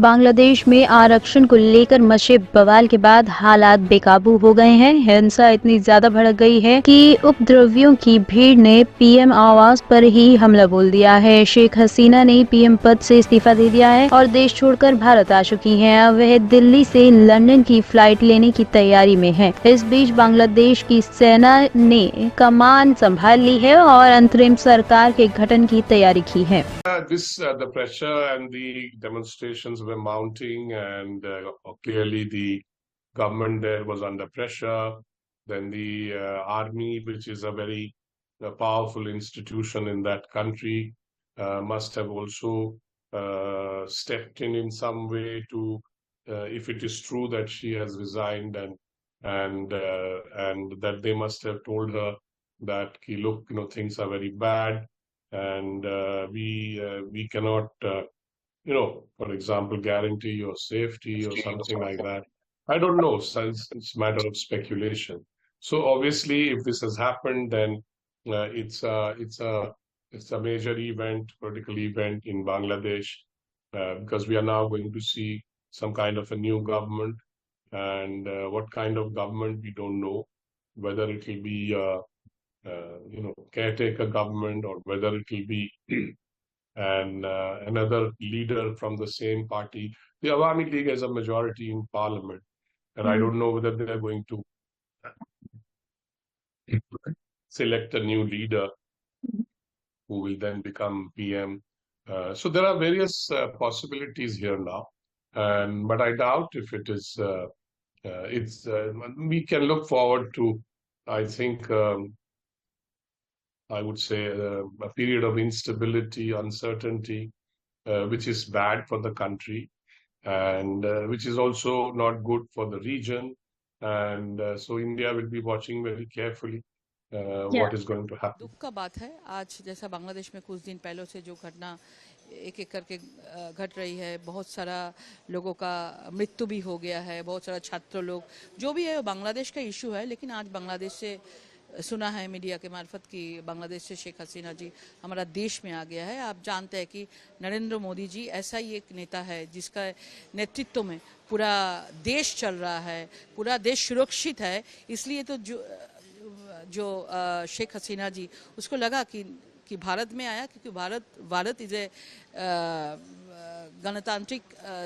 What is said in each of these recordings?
बांग्लादेश में आरक्षण को लेकर मचे बवाल के बाद हालात बेकाबू हो गए हैं। हिंसा इतनी ज्यादा भड़क गई है कि उपद्रवियों की भीड़ ने पीएम आवास पर ही हमला बोल दिया है। शेख हसीना ने पीएम पद से इस्तीफा दे दिया है और देश छोड़कर भारत आ चुकी हैं। अब वह दिल्ली से लंदन की फ्लाइट लेने की तैयारी में है। इस बीच बांग्लादेश की सेना ने कमान संभाल ली है और अंतरिम सरकार के गठन की तैयारी की है। The pressure and the demonstrations were mounting, and clearly the government there was under pressure. Then the army, which is a very powerful institution in that country, must have also stepped in some way to, if it is true that she has resigned, and that they must have told her that, look, things are very bad. And we cannot, for example, guarantee your safety or something like that. I don't know. So it's a matter of speculation. So obviously, if this has happened, then it's a major event, political event in Bangladesh, because we are now going to see some kind of a new government, and what kind of government we don't know, whether it will be caretaker government, or whether it will be another leader from the same party. The Awami League has a majority in parliament, and I don't know whether they are going to select a new leader who will then become PM. So there are various possibilities here now, but I doubt if it is. We can look forward to, I think, I would say, a period of instability, uncertainty, which is bad for the country, and which is also not good for the region. And so India will be watching very carefully what is going to happen. दुख का बात है आज, जैसा बांग्लादेश में कुछ दिन पहले से जो घटना एक एक करके घट रही है, बहुत सारा लोगों का मृत्यु भी हो गया है, बहुत सारा छात्र लोग, जो भी है बांग्लादेश का इशू है। लेकिन आज बांग्लादेश से सुना है मीडिया के मार्फत कि बांग्लादेश से शेख हसीना जी हमारा देश में आ गया है। आप जानते हैं कि नरेंद्र मोदी जी ऐसा ही एक नेता है जिसका नेतृत्व में पूरा देश चल रहा है, पूरा देश सुरक्षित है। इसलिए तो जो शेख हसीना जी, उसको लगा कि भारत में आया, क्योंकि भारत इज ए गणतांत्रिक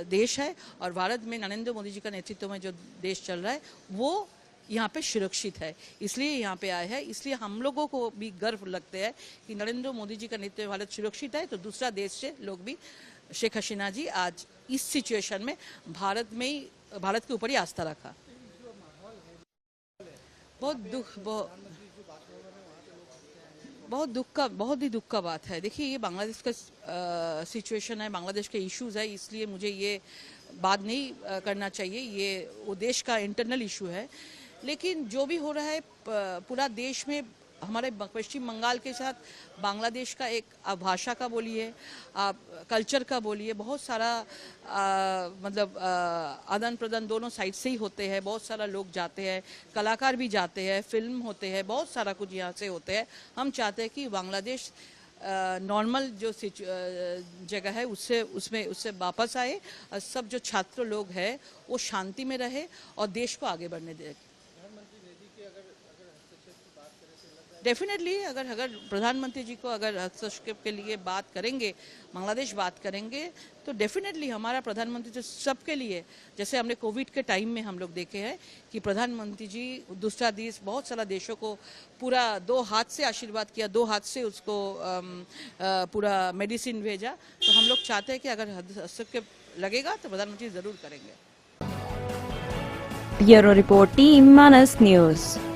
देश है, और भारत में नरेंद्र मोदी जी का नेतृत्व में जो देश चल रहा है वो यहाँ पे सुरक्षित है, इसलिए यहाँ पे आए हैं। इसलिए हम लोगों को भी गर्व लगता है कि नरेंद्र मोदी जी का नेतृत्व में भारत सुरक्षित है, तो दूसरा देश से लोग भी शेख हसीना जी आज इस सिचुएशन में भारत के ऊपर ही आस्था रखा। बहुत ही दुख का बात है। देखिए, ये बांग्लादेश का सिचुएशन है, बांग्लादेश के इश्यूज है, इसलिए मुझे ये बात नहीं करना चाहिए। ये वो देश का इंटरनल इशू है। लेकिन जो भी हो रहा है पूरा देश में, हमारे पश्चिम बंगाल के साथ बांग्लादेश का एक भाषा का बोलिए, कल्चर का बोलिए, बहुत सारा मतलब आदान प्रदान दोनों साइड से ही होते हैं। बहुत सारा लोग जाते हैं, कलाकार भी जाते हैं, फिल्म होते हैं, बहुत सारा कुछ यहाँ से होते हैं। हम चाहते हैं कि बांग्लादेश नॉर्मल जो जगह है उससे वापस आए, और सब जो छात्र लोग हैं वो शांति में रहे और देश को आगे बढ़ने दे। डेफिनेटली अगर प्रधानमंत्री जी को अगर हस्तक्षेप के लिए बात करेंगे, बांग्लादेश बात करेंगे, तो डेफिनेटली हमारा प्रधानमंत्री जी सबके लिए, जैसे हमने कोविड के टाइम में हम लोग देखे हैं कि प्रधानमंत्री जी दूसरा देश, बहुत सारा देशों को पूरा 2 हाथ से आशीर्वाद किया, 2 हाथ से उसको पूरा मेडिसिन भेजा। तो हम लोग चाहते हैं कि अगर हस्तक्षेप लगेगा तो प्रधानमंत्री ज़रूर करेंगे। ब्यूरो रिपोर्ट, टीम मानस न्यूज़।